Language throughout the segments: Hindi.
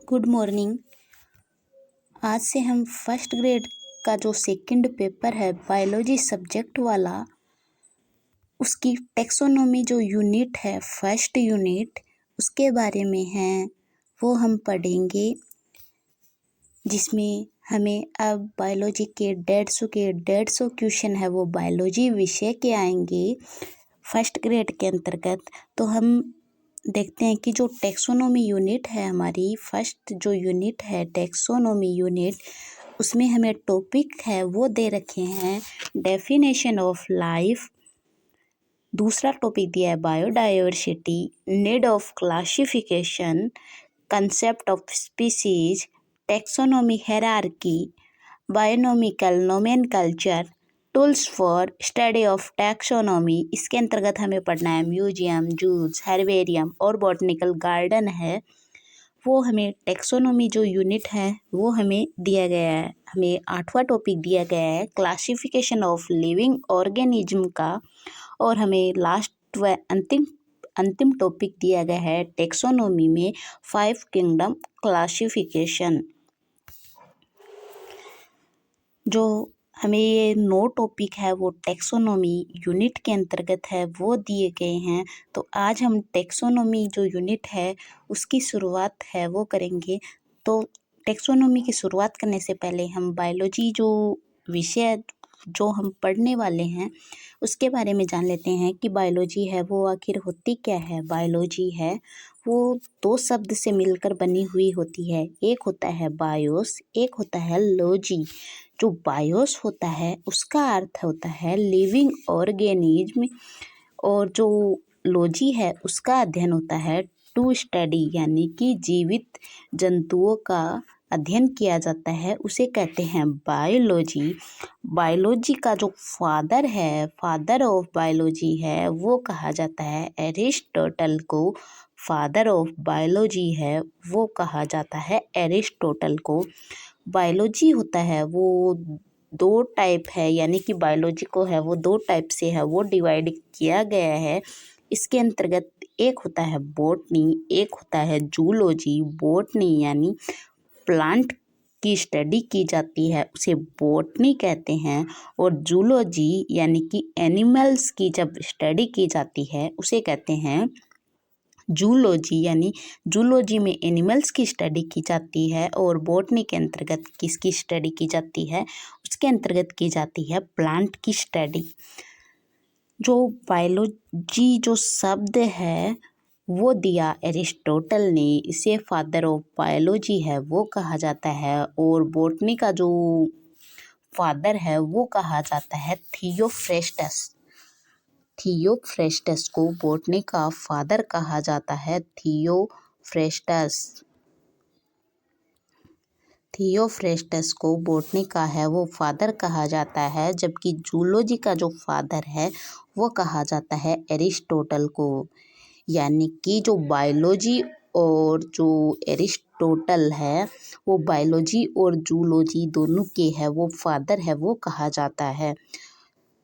Good morning. आज से हम फर्स्ट ग्रेड का जो सेकंड पेपर है बायोलॉजी सब्जेक्ट वाला, उसकी टेक्सोनोमी जो यूनिट है फर्स्ट यूनिट, उसके बारे में है वो हम पढ़ेंगे। जिसमें हमें अब बायोलॉजी के 150 क्वेश्चन है वो बायोलॉजी विषय के आएंगे फर्स्ट ग्रेड के अंतर्गत। तो हम देखते हैं कि जो टेक्सोनोमी यूनिट है हमारी फर्स्ट जो यूनिट है टेक्सोनोमी यूनिट, उसमें हमें टॉपिक है वो दे रखे हैं डेफिनेशन ऑफ लाइफ। दूसरा टॉपिक दिया है biodiversity, need of classification, concept of species, taxonomy hierarchy, bionomical nomenclature, tools for study of taxonomy. इसके अंतर्गत हमें पढ़ना है म्यूजियम, जूज, हर्बेरियम और बॉटनिकल गार्डन है। वो हमें टेक्सोनॉमी जो यूनिट है वो हमें दिया गया है। हमें 8वां टॉपिक दिया गया है क्लासिफिकेशन ऑफ लिविंग ऑर्गेनिज्म का, और हमें लास्ट व अंतिम टॉपिक दिया गया है टेक्सोनॉमी में 5 किंगडम क्लासिफिकेशन। जो हमें ये 9 टॉपिक है वो टेक्सोनोमी यूनिट के अंतर्गत है वो दिए गए हैं। तो आज हम टेक्सोनोमी जो यूनिट है उसकी शुरुआत है वो करेंगे। तो टेक्सोनोमी की शुरुआत करने से पहले हम बायोलॉजी जो विषय जो हम पढ़ने वाले हैं उसके बारे में जान लेते हैं कि बायोलॉजी है वो आखिर होती क्या है। बायोलॉजी है वो 2 शब्द से मिलकर बनी हुई होती है। एक होता है बायोस, एक होता है लॉजी। जो बायोस होता है उसका अर्थ होता है लिविंग ऑर्गेनिज्म, और जो लॉजी है उसका अध्ययन होता है टू स्टडी, यानी कि जीवित जंतुओं का अध्ययन किया जाता है, उसे कहते हैं बायोलॉजी। बायोलॉजी का जो फादर ऑफ बायोलॉजी है वो कहा जाता है एरिस्टोटल को। फादर ऑफ बायोलॉजी है वो कहा जाता है एरिस्टोटल को। बायोलॉजी होता है वो 2 टाइप है, यानी कि बायोलॉजी को है वो 2 टाइप से है वो डिवाइड किया गया है। इसके अंतर्गत एक होता है बॉटनी, एक होता है जूलॉजी। बॉटनी यानी प्लांट की स्टडी की जाती है उसे बॉटनी कहते हैं, और जूलॉजी यानी कि एनिमल्स की जब स्टडी की जाती है उसे कहते हैं जूलॉजी। यानी जूलॉजी में एनिमल्स की स्टडी की जाती है, और बॉटनी के अंतर्गत किसकी स्टडी की जाती है, उसके अंतर्गत की जाती है प्लांट की स्टडी। जो बायोलॉजी जो शब्द है वो दिया एरिस्टोटल ने, इसे फादर ऑफ बायोलॉजी है वो कहा जाता है, और बॉटनी का जो फादर है वो कहा जाता है थियोफ्रेस्टस। थियोफ्रेस्टस को बॉटनी का फादर कहा जाता है थियोफ्रेस्टस। थियोफ्रेस्टस को बॉटनी का है वो फादर कहा जाता है, जबकि जूलॉजी का जो फादर है वो कहा जाता है एरिस्टोटल को। यानी कि जो बायोलॉजी और जो एरिस्टोटल है वो बायोलॉजी और जूलॉजी दोनों के है वो फादर है वो कहा जाता है।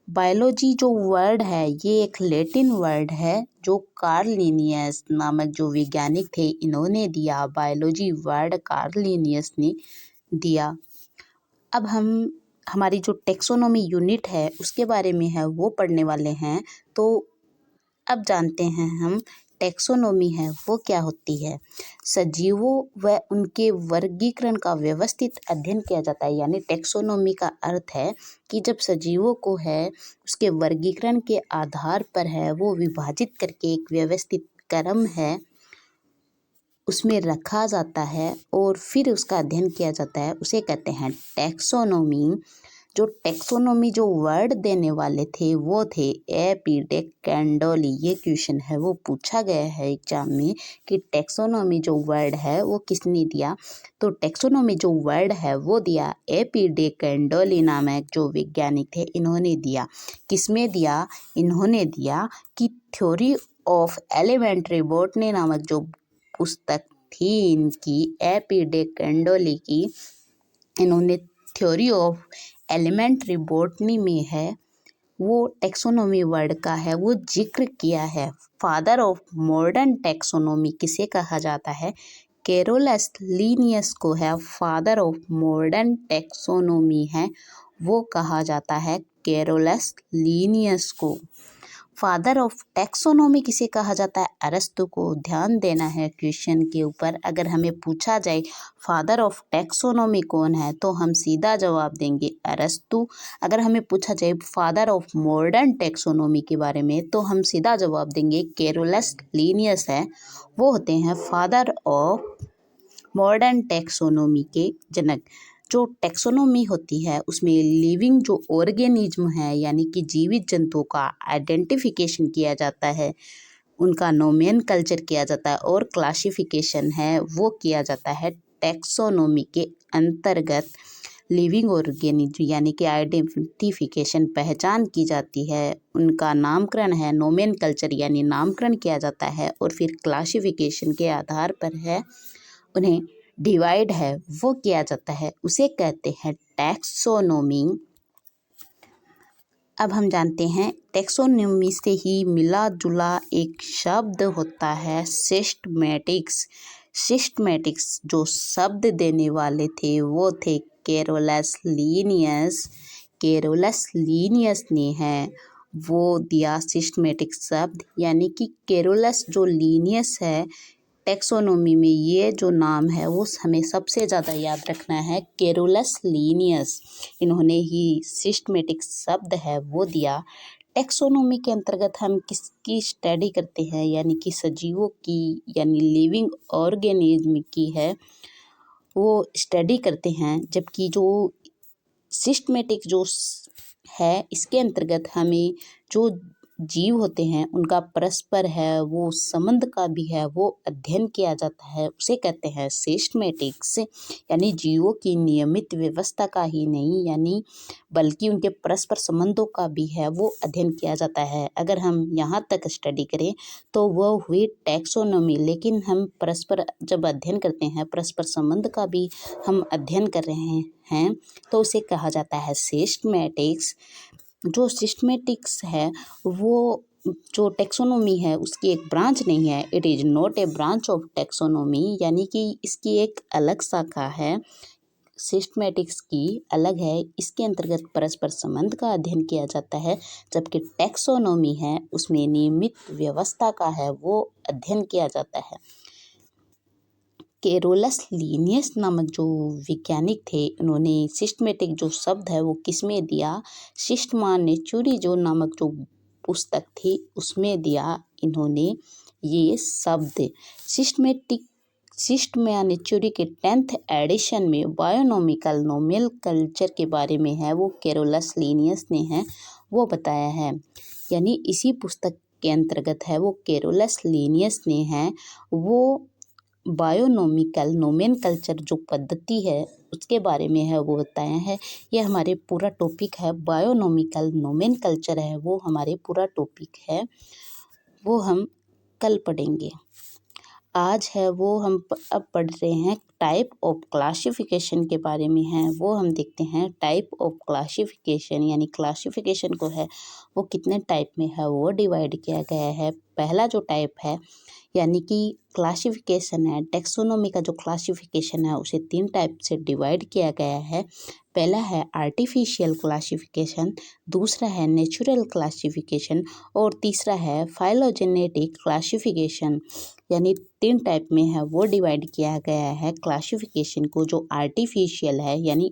बायोलॉजी जो वर्ड है ये एक लैटिन वर्ड है जो कार्ल लिनियस नामक जो वैज्ञानिक थे इन्होंने दिया। बायोलॉजी वर्ड कार्ल लिनियस ने दिया। अब हम हमारी जो टेक्सोनोमी यूनिट है उसके बारे में है वो पढ़ने वाले हैं। तो अब जानते हैं हम टेक्सोनोमी है वो क्या होती है। सजीवों व उनके वर्गीकरण का व्यवस्थित अध्ययन किया जाता है। यानी टेक्सोनोमी का अर्थ है कि जब सजीवों को है उसके वर्गीकरण के आधार पर है वो विभाजित करके एक व्यवस्थित क्रम है उसमें रखा जाता है और फिर उसका अध्ययन किया जाता है, उसे कहते हैं टेक्सोनोमी। जो टेक्सोनोमी जो वर्ड देने वाले थे वो थे ए.पी. डे कैंडोली। ये क्वेश्चन है वो पूछा गया है एग्जाम में कि टेक्सोनोमी जो वर्ड है वो किसने दिया। तो टेक्सोनोमी जो वर्ड है वो दिया ए.पी. डे कैंडोली नामक जो वैज्ञानिक थे इन्होंने दिया। किसमें दिया? इन्होंने दिया कि थ्योरी ऑफ एलिमेंट्री बॉटनी नामक जो पुस्तक थी इनकी ए.पी. डे कैंडोली की, इन्होंने थ्योरी ऑफ एलिमेंट्री बॉटनी में है वो टेक्सोनोमी वर्ड का है वो जिक्र किया है। फादर ऑफ मॉडर्न टेक्सोनोमी किसे कहा जाता है कैरोलस लीनियस को है फादर ऑफ मॉडर्न टैक्सोनॉमी है, वो कहा जाता है कैरोलस लीनियस को। फादर ऑफ टैक्सोनॉमी किसे कहा जाता है? अरस्तु को। ध्यान देना है क्वेश्चन के ऊपर। अगर हमें पूछा जाए फादर ऑफ टैक्सोनॉमी कौन है तो हम सीधा जवाब देंगे अरस्तु। अगर हमें पूछा जाए फादर ऑफ मॉडर्न टैक्सोनॉमी के बारे में तो हम सीधा जवाब देंगे कैरोलस लीनियस है, वो होते हैं फादर ऑफ मॉडर्न टैक्सोनॉमी के जनक। जो टैक्सोनॉमी होती है उसमें लिविंग जो ऑर्गेनिज्म है यानी कि जीवित जंतुओं का आइडेंटिफिकेशन किया जाता है, उनका नोमेनकल्चर किया जाता है और क्लासिफिकेशन है वो किया जाता है टैक्सोनॉमी के अंतर्गत। लिविंग ऑर्गेनिज्म यानी कि आइडेंटिफिकेशन पहचान की जाती है, उनका नामकरण है नोमेनकल्चर यानी नामकरण किया जाता है और फिर क्लासिफिकेशन के आधार पर है उन्हें डिवाइड है वो किया जाता है, उसे कहते हैं टैक्सोनॉमी। अब हम जानते हैं टैक्सोनॉमी से ही मिला जुला एक शब्द होता है सिस्टमैटिक्स। सिस्टमैटिक्स जो शब्द देने वाले थे वो थे कैरोलस लीनियस। कैरोलस लीनियस ने है वो दिया सिस्टमैटिक शब्द, यानी कि कैरोलस जो लीनियस है टैक्सोनॉमी में ये जो नाम है वो हमें सबसे ज़्यादा याद रखना है कैरोलस लीनियस। इन्होंने ही सिस्टमैटिक शब्द है वो दिया। टैक्सोनॉमी के अंतर्गत हम किसकी स्टडी करते हैं, यानी कि सजीवों की यानी लिविंग ऑर्गेनिज्म की है वो स्टडी करते हैं। जबकि जो सिस्टमैटिक जो है इसके अंतर्गत हमें जो जीव होते हैं उनका परस्पर है वो संबंध का भी है वो अध्ययन किया जाता है, उसे कहते हैं सिस्टमैटिक्स। यानी जीवों की नियमित व्यवस्था का ही नहीं यानी बल्कि उनके परस्पर संबंधों का भी है वो अध्ययन किया जाता है। अगर हम यहाँ तक स्टडी करें तो वह हुई टैक्सोनॉमी, लेकिन हम परस्पर जब अध्ययन करते हैं परस्पर संबंध का भी हम अध्ययन कर रहे हैं तो उसे कहा जाता है सिस्टमैटिक्स। जो सिस्टमैटिक्स है वो जो टैक्सोनॉमी है उसकी एक ब्रांच नहीं है, it is not a branch of taxonomy, यानी कि इसकी एक अलग शाखा है सिस्टमैटिक्स की अलग है। इसके अंतर्गत परस्पर संबंध का अध्ययन किया जाता है, जबकि टैक्सोनॉमी है उसमें नियमित व्यवस्था का है वो अध्ययन किया जाता है। कैरोलस लीनियस नामक जो वैज्ञानिक थे उन्होंने सिस्टमैटिक जो शब्द है वो किसमें दिया? सिस्टमा नेचुरी जो नामक जो पुस्तक थी उसमें दिया इन्होंने ये शब्द। सिस्टमैटिक सिस्टमा नेचुरी के 10th एडिशन में बायोनॉमिकल नोमेनकल्चर के बारे में है वो कैरोलस लीनियस ने है वो बताया है। यानी इसी पुस्तक के अंतर्गत है वो कैरोलस लीनियस ने है वो बायोनॉमिकल नोमेनकल्चर जो पद्धति है उसके बारे में है वो बताया है। ये हमारे पूरा टॉपिक है बायोनॉमिकल नोमेनकल्चर है वो हमारे पूरा टॉपिक है, वो हम कल पढ़ेंगे। आज है वो हम अब पढ़ रहे हैं टाइप ऑफ क्लासिफिकेशन के बारे में है वो हम देखते हैं। टाइप ऑफ क्लासिफिकेशन यानी क्लासिफिकेशन को है वो कितने टाइप में है वो डिवाइड किया गया है। पहला जो टाइप है यानी कि क्लासिफिकेशन है टैक्सोनॉमी का जो क्लासिफिकेशन है उसे 3 टाइप से डिवाइड किया गया है। पहला है आर्टिफिशियल क्लासिफिकेशन, दूसरा है नेचुरल क्लासिफिकेशन और तीसरा है फाइलोजेनेटिक क्लासिफिकेशन। यानी 3 टाइप में है वो डिवाइड किया गया है क्लासिफिकेशन को। जो आर्टिफिशियल है यानी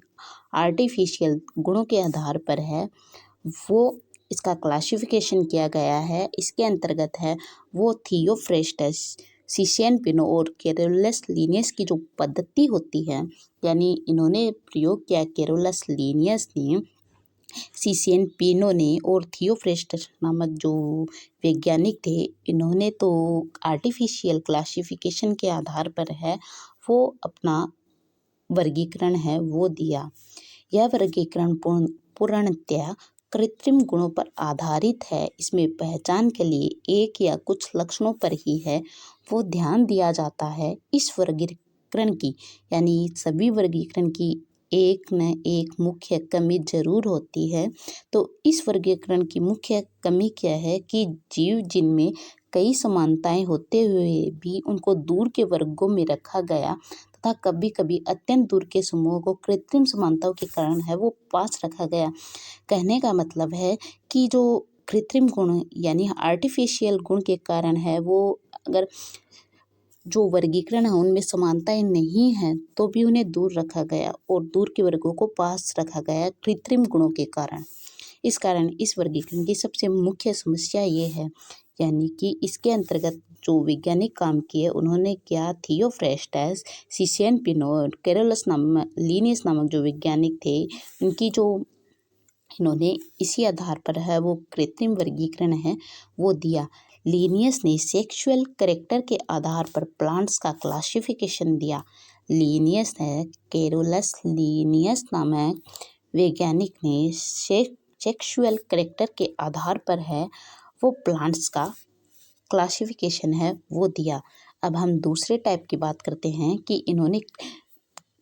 आर्टिफिशियल गुणों के आधार पर है वो इसका क्लासिफिकेशन किया गया है। इसके अंतर्गत है वो थियोफ्रेस्टस, सिशियन पिनो और कैरोलस लीनियस की जो पद्धति होती है, यानी इन्होंने प्रयोग किया कैरोलस लीनियस ने, सिशियन पिनो ने और थियोफ्रेस्टस नामक जो वैज्ञानिक थे इन्होंने तो आर्टिफिशियल क्लासिफिकेशन के आधार पर है वो अपना वर्गीकरण है वो दिया। यह वर्गीकरण पूर्णतया कृत्रिम गुणों पर आधारित है। इसमें पहचान के लिए एक या कुछ लक्षणों पर ही है वो ध्यान दिया जाता है। इस वर्गीकरण की यानी सभी वर्गीकरण की एक न एक मुख्य कमी जरूर होती है। तो इस वर्गीकरण की मुख्य कमी क्या है कि जीव जिनमें कई समानताएं होते हुए भी उनको दूर के वर्गों में रखा गया तथा कभी कभी अत्यंत दूर के समूहों को कृत्रिम समानताओं के कारण है वो पास रखा गया। कहने का मतलब है कि जो कृत्रिम गुण यानी आर्टिफिशियल गुण के कारण है वो अगर जो वर्गीकरण है उनमें समानताएं नहीं हैं तो भी उन्हें दूर रखा गया और दूर के वर्गों को पास रखा गया कृत्रिम गुणों के कारण। इस कारण इस वर्गीकरण की सबसे मुख्य समस्या ये है, यानी कि इसके अंतर्गत जो वैज्ञानिक काम किए उन्होंने क्या थियोफ्रेस्टस, सिसिलियन पिनोट, केरोलस नामक लिनियस नामक जो वैज्ञानिक थे उनकी जो इन्होंने इसी आधार पर है वो कृत्रिम वर्गीकरण है वो दिया। लीनियस ने सेक्सुअल कैरेक्टर के आधार पर प्लांट्स का क्लासिफिकेशन दिया। लीनियस ने केरोलस लीनियस नामक वैज्ञानिक ने सेक्सुअल कैरेक्टर के आधार पर है वो प्लांट्स का क्लासिफिकेशन है वो दिया। अब हम दूसरे टाइप की बात करते हैं कि इन्होंने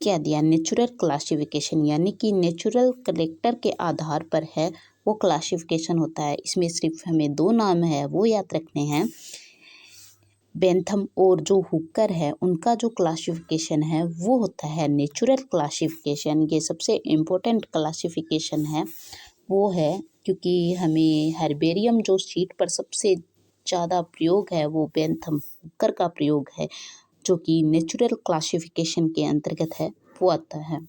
क्या दिया, नेचुरल क्लासिफिकेशन, यानी कि नेचुरल कैरेक्टर के आधार पर है वो क्लासिफिकेशन होता है। इसमें सिर्फ हमें दो नाम है वो याद रखने हैं, बेंथम और जो हुकर है उनका जो क्लासिफिकेशन है वो होता है नेचुरल क्लासिफिकेशन। ये सबसे इम्पोर्टेंट क्लासिफिकेशन है वो है क्योंकि हमें हर्बेरियम जो शीट पर सबसे ज़्यादा प्रयोग है वो बेंथम हुकर का प्रयोग है जो कि नेचुरल क्लासिफिकेशन के अंतर्गत है वो आता है।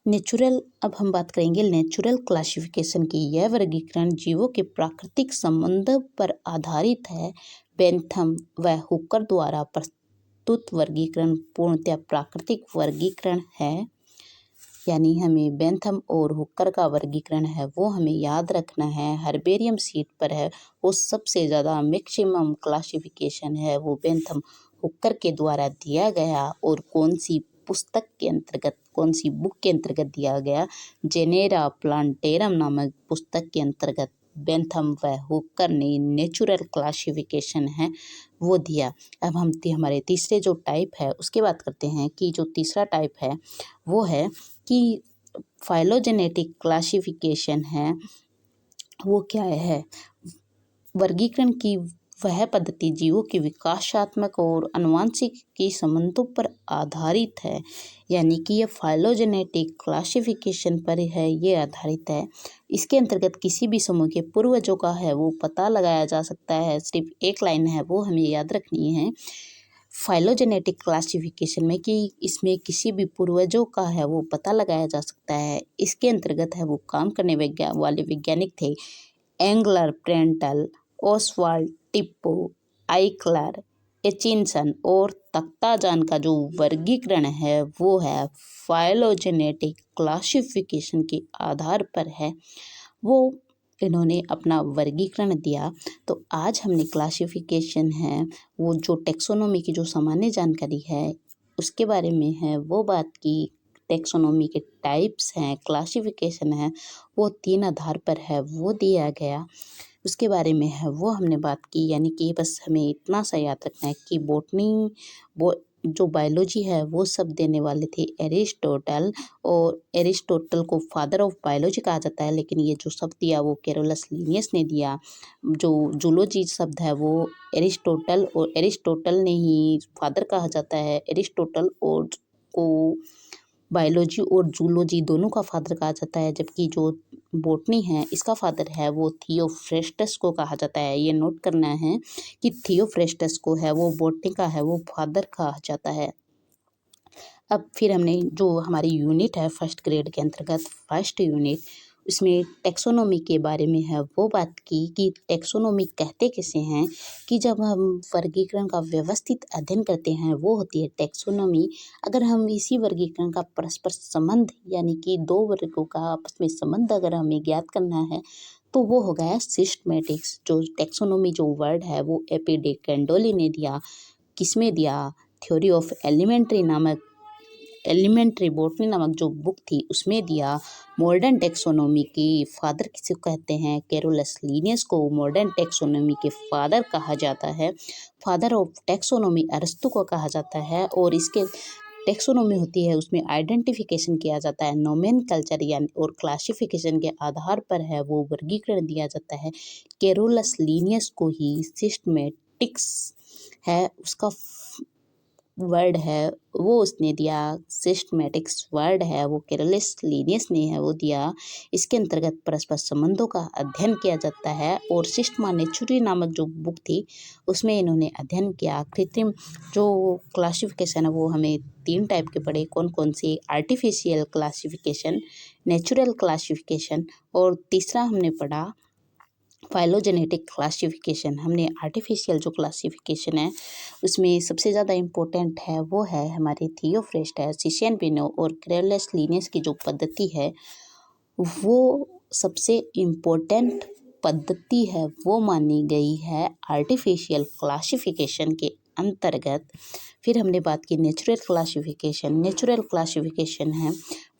नेचुरल, अब हम बात करेंगे नेचुरल क्लासिफिकेशन की। यह वर्गीकरण जीवों के प्राकृतिक संबंधों पर आधारित है। बेंथम व हुकर द्वारा प्रस्तुत वर्गीकरण पूर्णतः प्राकृतिक वर्गीकरण है, यानी हमें बेंथम और हुकर का वर्गीकरण है वो हमें याद रखना है। हर्बेरियम शीट पर है वो सबसे ज़्यादा मैक्सिमम क्लासिफिकेशन है वो बेंथम हुकर के द्वारा दिया गया। और कौन सी पुस्तक के अंतर्गत, कौन सी बुक के अंतर्गत दिया गया, जेनेरा प्लांटेरम नामक पुस्तक के अंतर्गत बेंथम व हुकर ने नेचुरल क्लासिफिकेशन है वो दिया। अब हम हमारे तीसरे जो टाइप है उसकी बात करते हैं कि जो तीसरा टाइप है वो है कि फाइलोजेनेटिक क्लासिफिकेशन है वो क्या है। वर्गीकरण की वह पद्धति जीवों के विकासात्मक और आनुवंशिक की संबंधों पर आधारित है, यानी कि ये फाइलोजेनेटिक क्लासिफिकेशन पर है ये आधारित है। इसके अंतर्गत किसी भी समूह के पूर्वजों का है वो पता लगाया जा सकता है। सिर्फ एक लाइन है वो हमें याद रखनी है फाइलोजेनेटिक क्लासिफिकेशन में कि इसमें किसी भी पूर्वजों का है वो पता लगाया जा सकता है। इसके अंतर्गत है वो काम करने वाले वैज्ञानिक थे एंगलर, प्रेंटल, ओसवाल्ड, टिप्पो, आइकलर, एचिनसन और तख्ताजान का जो वर्गीकरण है वो है फाइलोजेनेटिक क्लासिफिकेशन के आधार पर है वो इन्होंने अपना वर्गीकरण दिया। तो आज हमने क्लासिफिकेशन है वो जो टेक्सोनोमी की जो सामान्य जानकारी है उसके बारे में है वो बात की। टेक्सोनोमी के टाइप्स हैं, क्लासिफिकेशन है वो 3 आधार पर है वो दिया गया, उसके बारे में है वो हमने बात की। यानी कि बस हमें इतना सा याद रखना है कि जो बायोलॉजी है वो सब देने वाले थे एरिस्टोटल, और एरिस्टोटल को फादर ऑफ बायोलॉजी कहा जाता है, लेकिन ये जो शब्द दिया वो केरोलस लीनियस ने दिया। जो जूलॉजी शब्द है वो एरिस्टोटल, और एरिस्टोटल ने ही फादर कहा जाता है। एरिस्टोटल और को बायोलॉजी और जूलॉजी दोनों का फादर कहा जाता है, जबकि जो बॉटनी है इसका फादर है वो थियोफ्रेस्टस को कहा जाता है। ये नोट करना है कि थियोफ्रेस्टस को है वो बॉटनी का है वो फादर कहा जाता है। अब फिर हमने जो हमारी यूनिट है फर्स्ट ग्रेड के अंतर्गत फर्स्ट यूनिट, उसमें टेक्सोनोमी के बारे में है वो बात की कि टेक्सोनोमी कहते किसे हैं कि जब हम वर्गीकरण का व्यवस्थित अध्ययन करते हैं वो होती है टेक्सोनोमी। अगर हम इसी वर्गीकरण का परस्पर संबंध यानी कि दो वर्गों का आपस में संबंध अगर हमें ज्ञात करना है तो वो हो गया सिस्टमैटिक्स। जो टेक्सोनोमी जो वर्ड है वो एपी डी कैंडोली ने दिया। किसमें दिया? थ्योरी ऑफ एलिमेंट्री बॉटनी नामक जो बुक थी उसमें दिया। मॉडर्न टेक्सोनोमी की फादर किसे कहते हैं? केरोलस लीनियस को मॉडर्न टेक्सोनोमी के फादर कहा जाता है। फादर ऑफ टेक्सोनोमी अरस्तु को कहा जाता है। और इसके टेक्सोनॉमी होती है उसमें आइडेंटिफिकेशन किया जाता है, नोमेनकल्चर यानी और क्लासिफिकेशन के आधार पर है वो वर्गीकरण दिया जाता है। कैरोलस लिनियस को ही सिस्टमेटिक्स है उसका वर्ड है वो उसने दिया, सिस्टमेटिक्स वर्ड है वो कैरोलस लिनियस ने है वो दिया। इसके अंतर्गत परस्पर संबंधों का अध्ययन किया जाता है और सिस्टमा नेचुरी नामक जो बुक थी उसमें इन्होंने अध्ययन किया। कृत्रिम जो क्लासिफिकेशन है वो हमें 3 टाइप के पढ़े, कौन कौन सी, आर्टिफिशियल क्लासिफिकेशन, नेचुरल क्लासिफिकेशन और तीसरा हमने पढ़ा फाइलोजेनेटिक क्लासिफिकेशन। हमने आर्टिफिशियल जो क्लासिफिकेशन है उसमें सबसे ज़्यादा इम्पोर्टेंट है वो है हमारी थियोफ्रेस्ट है, सिशियन पिनो और कैरोलस लिनियस की जो पद्धति है वो सबसे इम्पोर्टेंट पद्धति है वो मानी गई है आर्टिफिशियल क्लासिफिकेशन के अंतर्गत। फिर हमने बात की नेचुरल क्लासिफिकेशन। नेचुरल क्लासिफिकेशन है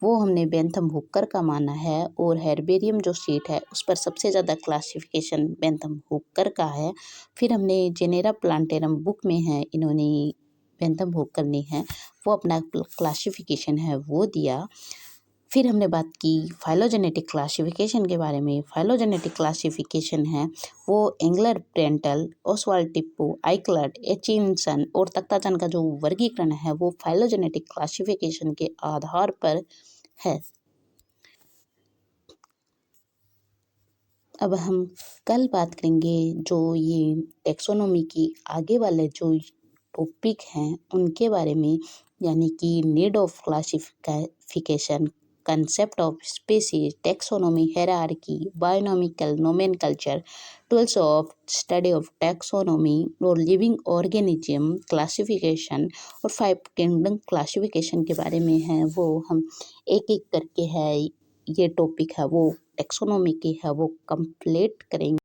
वो हमने बेंथम हुकर का माना है और हेर्बेरियम जो शीट है उस पर सबसे ज़्यादा क्लासिफिकेशन बेंथम हुकर का है। फिर हमने जेनेरा प्लांटेरम बुक में है इन्होंने बेंथम हुकर ने है वो अपना क्लासिफिकेशन है वो दिया। फिर हमने बात की फाइलोजेनेटिक क्लासिफिकेशन के बारे में। फाइलोजेनेटिक क्लासिफिकेशन है वो एंगलर प्रेंटल, ओसवाल्ड टिप्पो, आइकलट, एचिनसन और तख्ताचन का जो वर्गीकरण है वो फाइलोजेनेटिक क्लासिफिकेशन के आधार पर है। अब हम कल बात करेंगे जो ये टेक्सोनोमी की आगे वाले जो टॉपिक हैं उनके बारे में, यानी कि need of classification, concept of species, taxonomy, hierarchy, bionomical nomenclature, tools of study of taxonomy और लिविंग ऑर्गेनिज्म क्लासिफिकेशन और 5 किंगडम क्लासिफिकेशन के बारे में है वो हम एक एक करके है ये टॉपिक है वो टेक्सोनोमी की है वो कंप्लीट करेंगे।